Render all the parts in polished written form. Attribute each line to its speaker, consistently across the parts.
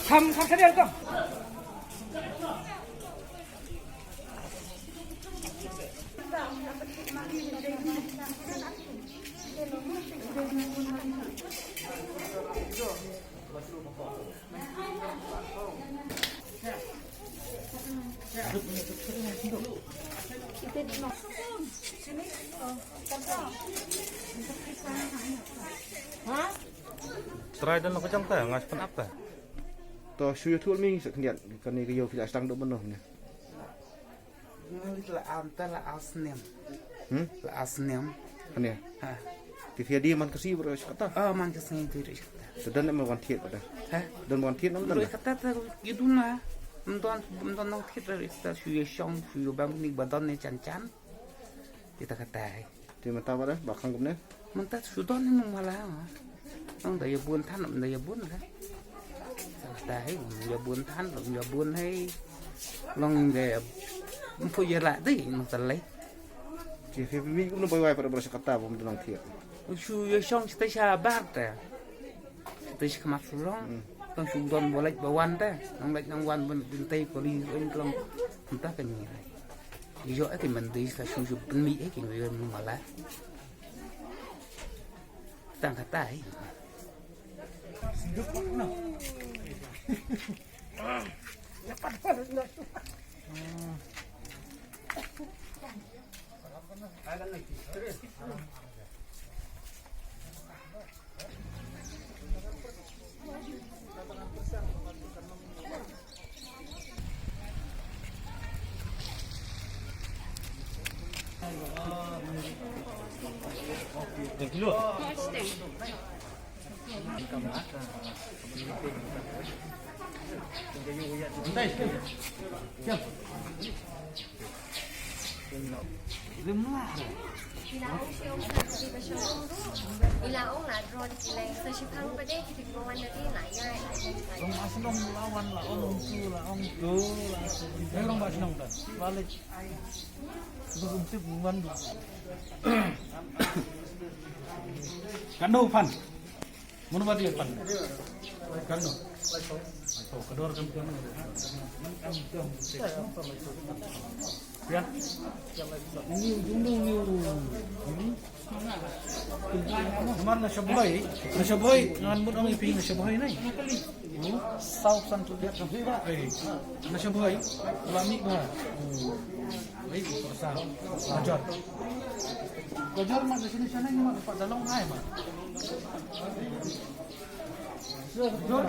Speaker 1: Kam sedian kau.
Speaker 2: Try dan kacang teh ngas pen apa?
Speaker 3: To suyu thul mi sekniat kan ni yo fila stang do benoh ni.
Speaker 4: La anta la asnem. La asnem.
Speaker 3: Kan ya.
Speaker 4: Ha.
Speaker 3: Ti fia di man kasi bro kata.
Speaker 4: Man ka sen tu ri.
Speaker 3: Sedan me wan thiet pada.
Speaker 4: Ha.
Speaker 3: Dan wan thiet nam dan.
Speaker 4: Kata ta giduna. Mton nong thiet ri ta suyu shong suyu bang ni badan ni chan. Kita kata.
Speaker 3: Ti mata pada bakang kumne.
Speaker 4: Mta sudan ni mong mala. Ông tại giờ buôn than làm tại giờ buôn rồi tại thấy giờ buôn than làm giờ buôn hay long về phơi giờ lại đấy nó tận lấy
Speaker 3: Ti fia mi kum no boy pada bro kata bom dan thiet.
Speaker 4: su giờ xong tới xa bát rồi tới khi mặc long tông su don bộ lệch bộ quan đấy nông quan bên tây của đi bên long chúng ta cần nhiều này giờ thì mình đi là su bên mỹ ấy thì người mà lá tăng cả tay
Speaker 5: Ilaong là ron chỉ là sơ chế phăng bên đây thì có anh đi lại ngay
Speaker 1: Long asinong lawan la on tu la on tu la. Long asinong dah. Balik. Belum tip mandu. Kando pan. Mana badi pan? Kando. Oh, kedor kan kan. Ya. Ini ujung ni. Kemana nasyabay, ngan mo ang iping nasyabay na South Santo Diat ng Hiba, nasyabay, lami ba? Ay, sa Gajar. Gajar man, sa sini siya na yung magpadalong ay man. Gajar.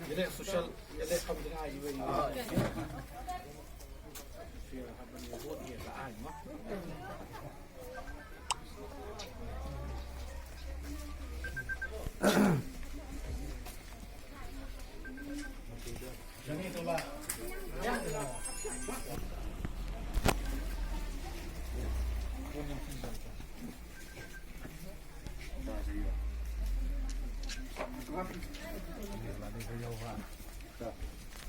Speaker 1: Jadi social, jadi kamu dengar juga ini. Buat dia lah, mak. Jadi itulah.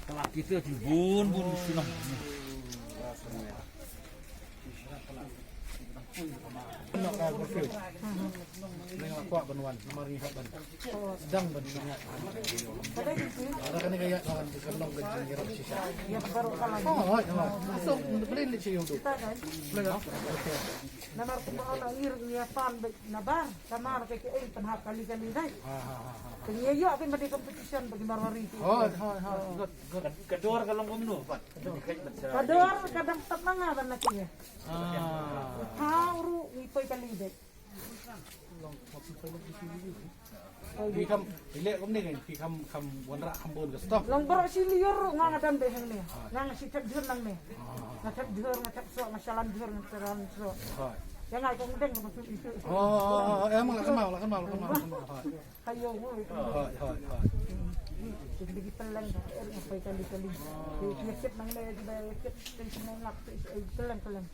Speaker 1: Kalau kita di bun sinong. Nak kau berfil. Dengan kuat benuan, mari haban. Sedang benunya. Ada kan gaya kawan di kendong kencing kira sisa. Ya baru kalah. Oh, masuk beli di sini untuk. Beli.
Speaker 6: Namar ko na ir niya pan nabar kamar ke panhap kali-kali dai. Penyeyo apin bagi competition bagi marwari itu.
Speaker 1: Oh, good. Kedor kalong umno, Pak.
Speaker 6: Kador kadang tetap nga ban nakinya. Hauru ipoy kali dai.
Speaker 1: Khi khăm, lệ cũng nên khi khăm quần rạ khăm bồn cái stop.
Speaker 6: Long baro siliyor nga ngadan dai hang ni. Nga si tat dhur nang ni. Nga tat dhur nga tat so nga salan dhur nga taran so. Yang ai kong deng ma itu.
Speaker 1: Oh, em là cái màu.
Speaker 6: Kayo mo.
Speaker 1: Thôi.
Speaker 6: Jadi pelang apa kali-kali. Dikit nang le dikit tension nang lak pelang.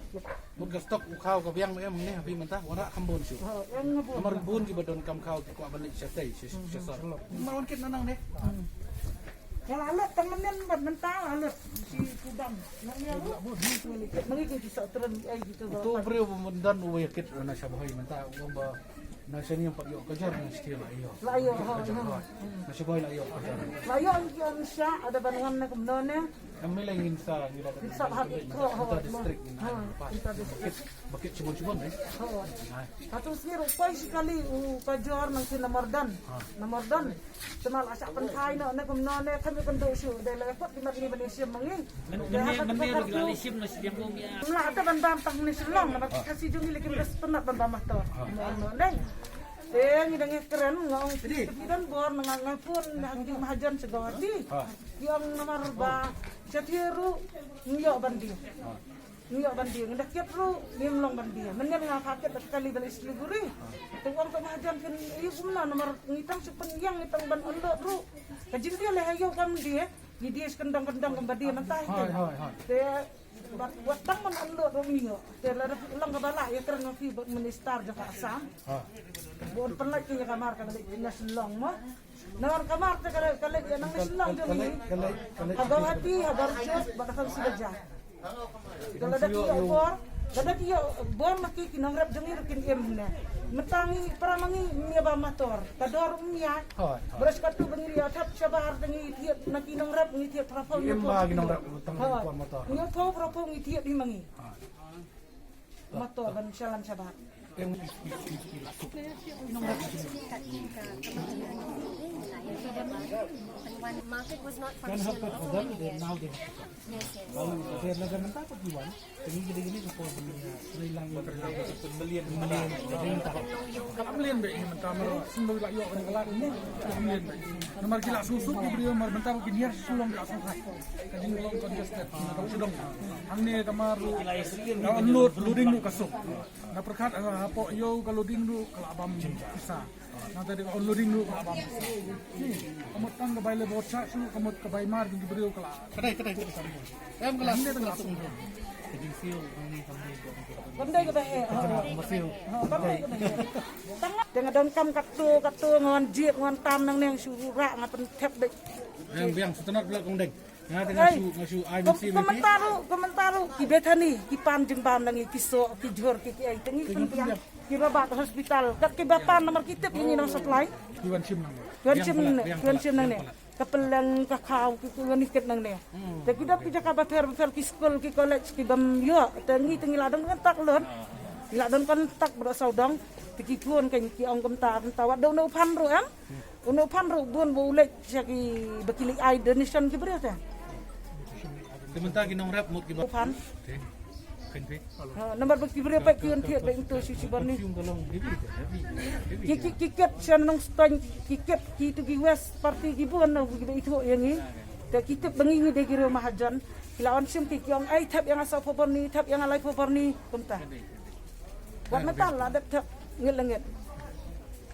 Speaker 1: Mun ka stokข้าวกับyang em niพี่มันตาwara kambon siu
Speaker 6: Yang ngabun.
Speaker 1: kamar bun ki badon kamข้าวki kwa balik syai syasar maron kit nanang deh
Speaker 6: Kalau alat temenan mentah alat si kudang. Nang ya mangi ko sa tren ay gitu.
Speaker 1: tu brio mendan uwe kit na syabahai manta umba na sini yang pagyo kajar na stila iyo
Speaker 6: Layo
Speaker 1: na syabahai la iyo kajar
Speaker 6: Layo ang siya ada banungan na kumnone.
Speaker 1: kami lagi sa ngira
Speaker 6: Sa hati ko
Speaker 1: distrik bakit cibon eh
Speaker 6: Atong siro koy sekali kajar nang sinamardan. Namardan. Temal asa penkai no na kumnone kami kendo siyo dahil lepot di mari Malaysia mangi. Menir gilalisim na siya ko ya. Mula ada bandam tang ni selong na kasi jung iliki belas penat bandam to. Neng. Ni dengan keren ngong pidan bor ngapun nang mahajan segawati. Yang nomor ba Jatiru ngiyo bandi. Ngiyo bandi ndak ket ru nimlong bandi. Menir ngapaket sekali balik Siliguri. Tuang pemahajan kan iyo gumna nomor ngitang sepenyang ngitang ban ondok ru. Kajing dia leh ayo kam dia. Dia kendang-kendang kembali mentah itu. Dia buat tang man ondok ru ngiyo. Dia la ulang ke bala ya kerana fi ministar jaka asam. Bon penlak ke kamar kan naslong mo. Nawar kamar te kale nang naslong jo ni. Agaw hati habar chos bakal sibaja. Kalau ada kia bor maki kinangrap jengir kin emne. Metangi paramangi mia ba motor. Kador mia. Beras katu bengiri atap sabar tengi tiap naki nangrap ngi tiap trafo.
Speaker 1: em ba ginong tang kwa motor
Speaker 6: Ngi po trafo ngi tiap di mangi. Motor ban salam sabar.
Speaker 1: em
Speaker 5: When market was not
Speaker 1: kan hak
Speaker 5: functional.
Speaker 1: for them they now they
Speaker 5: Yes.
Speaker 1: lalu dia laga menta apa diwan gini ko nilang pembelian jadi entah kamlian be menta maro sundul la yo kan kelar ini kamlian be nomor gila susuk di brio mar menta ko kinir sulong ka susah jadi long contested na sudong angne kamaru download loading nu kasuk na perkat hapo yo loading nu kalabam bisa na tadi loading nu kalabam bisa kamot tang kabay le botsa su kamot kabay mar di brio kala kadai kamu em kelas ini tengah langsung jadi feel ini kami
Speaker 6: Pandai ke bahe.
Speaker 1: feel
Speaker 6: Pandai ke bahe. Tengah dengan dongkam katu ngon jiep ngon tam nang neng surak ngapen tep dek.
Speaker 1: yang setenat belak kondeng na tengah su ai mesti
Speaker 6: Komentaru ki betani ki panjeng bam nang ki so ki jor ki ai tengi penting ki babat hospital kat ki bapan nomor kitip ini nang supply
Speaker 1: Iwan Sim
Speaker 6: nang ne kapelang kakau ki ngoni ket nang ne te ki dap ki jaka bater ki school ki college ki bam yo tengi ladang tak lon ladang kontak bro saudang ki kun kan ki ong komta tawat do no pan ro am no pan ro bon bo lek ki bakili ai donation ki bro ta
Speaker 1: sementara ginong rap mut ki
Speaker 6: pan
Speaker 1: kan pe
Speaker 6: nomor bakti bro pa ki on thiet deng to si bani
Speaker 1: cium tolong heavy
Speaker 6: kiket siya nang stone kiket ki to gi west party gi bon na gi itu yang ni te kitip bengi de gi mahajan kilawan sim ki yang ai tap yang asa poporni tap yang alai poporni kumta wat metal la dak tap ngelengit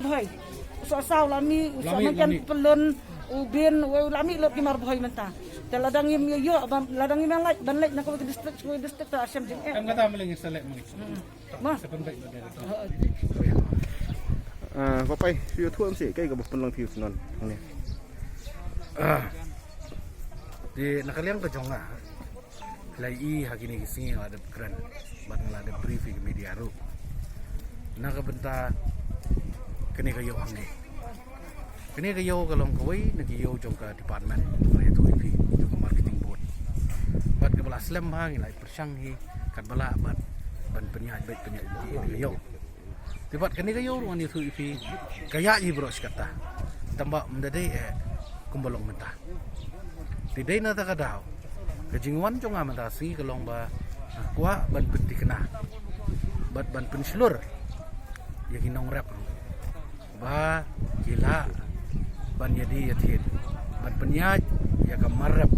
Speaker 6: boy so saw lami so makan pelon ubin lami lot ki mar boy menta te ladang im yo ladang im like ban like na ko district ta asam jing
Speaker 1: em kata meling selek meling
Speaker 6: ma
Speaker 1: sepentek pada
Speaker 3: Papai sudah tuan sih kayak gak pelang view non ini.
Speaker 1: Di nakaliang ke jonga. Lai hakini kising ada keren. Bat ada briefing ke media ru. Nakabenta kini kayo amne. Kini kayo kalong kawai nagiyo jongka department itu ipi jongka marketing board. Bat ke bala slam hang lai persanghi kat bala bat ban penyahat baik penyahat kayo. Tibat kani kayo ruang itu ipi kaya i bro sekata tambah mendadai kumbalong mentah tidai na takadaw kajingwan jonga mentasi kalong ba kuah ban penti kena ban penslur ya ginong rap ba gila ban yadi yatin ban penyaj ya kamarap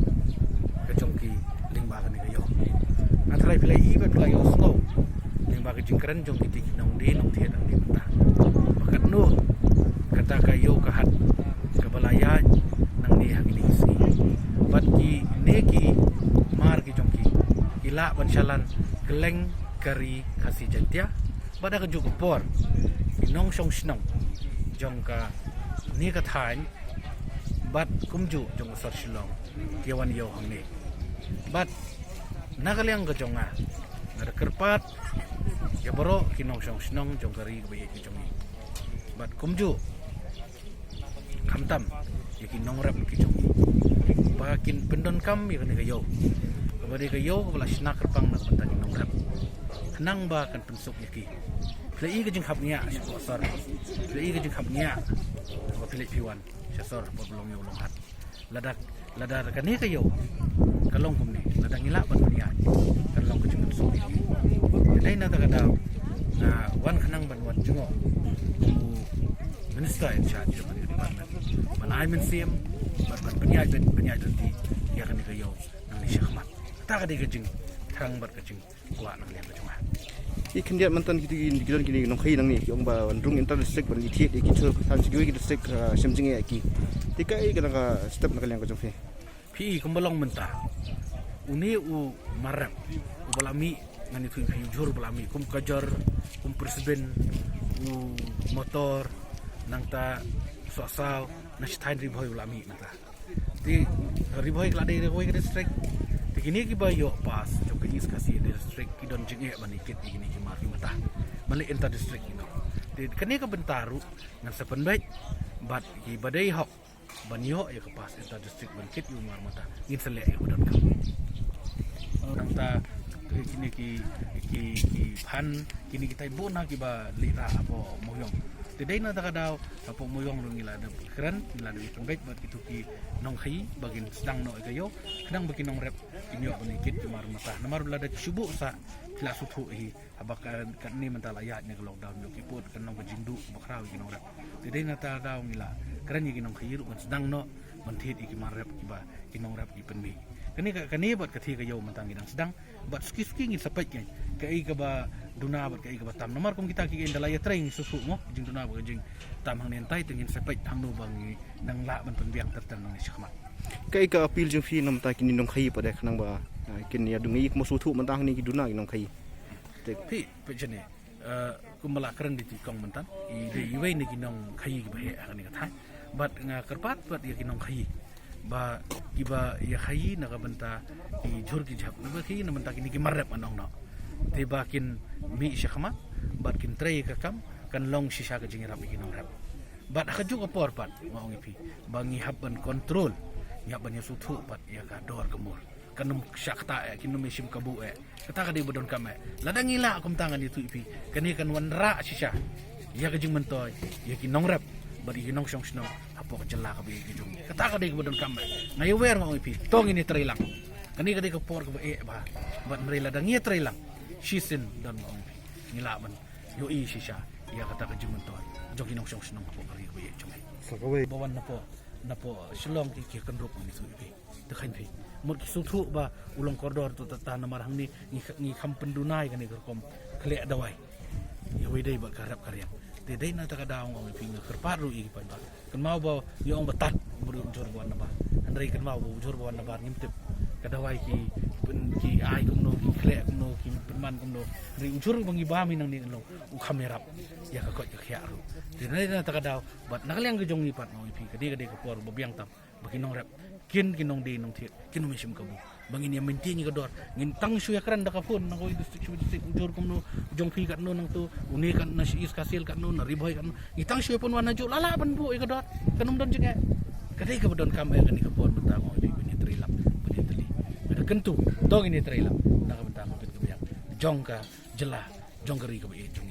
Speaker 1: kajongki lingba kani kayo antara pilai ba pilai osno lingba kajingkeren jong kitik nong di nong tiad ang di mata bakat no kata kayo kahat kabalaya nang ni yang ini isi. Bat ki neki mar ki jongki ila bansalan keleng kari kasih jantia bada ka juk por inong song snong jongka ni ka thain bat kumju jong sar shilong kiawan yo hang ni bat nagaliang ka jonga ada kerpat ya boro kinong song snong jong kari ka ki jongi bat kumju kamtam ya kinong rap ki jongi bakin pendon kam ya ni ka yo kabadi ka yo ka bala snak kerpang na banta kinong rap nang ba kan pensuk yaki play ka jing hab nya sor play ka jing hab nya ko pilih piwan sor po belum yo hat ladak kan ni kayo kalong kum ni ladang ila ban nya kalong ka jing pensuk dai na ta daw na wan khanang ban wan jungo minister in charge of the department man I men sim ban penyai ti ya kan ni kayo nang ni syahmat ta ka de ka jing thang bat ka jing wa nang le ka jing
Speaker 3: I kendiat mantan kita gini nong kai nang ni yang ba rung intersek ban li thiet ki thur than sigui ki sek semjing e ki tikai ka nang step nak yang ka jong fe
Speaker 1: pi kumbalong menta uni u marap u balami ngani tu pi jur balami kum kajar kum presiden u motor nang ta sosal na stain riboy balami mata ti riboy klade riboy ka district kini ki bayo pas jok kini skasi district ki don jinge banikit kini ki mar ki mata mali inter district ino di kini ka bentaru ngan sepen baik bat ki badai hok banyo ya ke pas inter district banikit yu mar mata ngin selek ya don kam orang ta kini ki pan kini kita ibuna ki ba lira apa moyong tidai na ta daw apa moyong rung ila da keren ila da pembek bat kitu ki nong khai bagin sedang no kayo kadang bagin nong rep inyo banikit mar mata namar la da subu sa la sutu hi abakan kan ni mental ayat ni lockdown yo ki put kan nong jindu bakraw ki nong rep tidai na ta daw ngila keren ki nong khai ru sedang no mentit ki mar rep ki ba ki nong rep ki penmi kani bat kathi kayo mentang gidang sedang bat ski ngin sapai kai ka ba duna bat kai ka ba tam nomor kum kita ki indalaya train susu mo jing duna ba jing tam hang nentai tengin sapai hang no bang nang la ban penbiang terten nang syakma
Speaker 3: kai ka apil jong fi nam ta kini nong khai pada khanang ba kini adungi mo sutu mentang ni ki duna ki nong khai
Speaker 1: pi pejene kumala keren di tikong mentan i de iwe ni ki nong khai ki ba he ni ka thai bat nga kerpat bat ya ki nong khai ba kiba ya khai na ka banta ki jur ki jap na ba ki na banta kini ki marap anong no te bakin mi syakma bat kin tray ka kam kan long sisa ka jing rap ki nong rap bat ka juga por pat mau ngipi bangi haban kontrol nyaban ya sutu pat ya ka dor kemur kanum syakta ya kinum sim kabu e kata ka di bodon kame ladang ila kum tangan itu ipi kani kan wanra sisa ya ka jing mentoy ya ki nong rap bari ginong song sno apo jela ka bi gijung kata ka de bodon kam ngayo wer mo ipi tong ini trailang kani ka de ka por ka ba bat mrela dang ye trailang shisin dan mo ipi ngilaban yo i shisha ya kata ka jimun to jogi nong song sno apo ka bi gijung
Speaker 3: sakawai
Speaker 1: bawan na po silong ki kan rop ni su ipi de khain pi mo ki su thu ba ulong koridor to ta na marang ni kham pendunai kani kom khle dawai yo we dei ba karap karya dai na ta daong ong pinga kerparu i pa kan mau ba yo ong batat buru jor buan na ba andai kan mau jor buan na ba ngimtip kadawai ki ai kum no ki khle kum no ki penman kum no ri jor bangi ba mi nang ni lo u kamera ya ka ko ya ru dai na ta daw bat nakaliang gejong ni pat no pi kadi ka por bobiang tam baginong rap kin kinong di nong thiet kinong sim kabu bangin ya menti ni kador ngin tang shu ya kran da ka phone nang oi district jor kum no jong phi kat no nang tu uni kan na is kasil kat no na riboy kat no ni tang shu pun wana ju lala ban bu ka dor kanum don jeng kadai ka bodon kam kan ni ka phone betang oi ni trilap bani teli ada kentu dong ini trilap na ka betang pit ka biang jong ka jela jong kari ka bi jong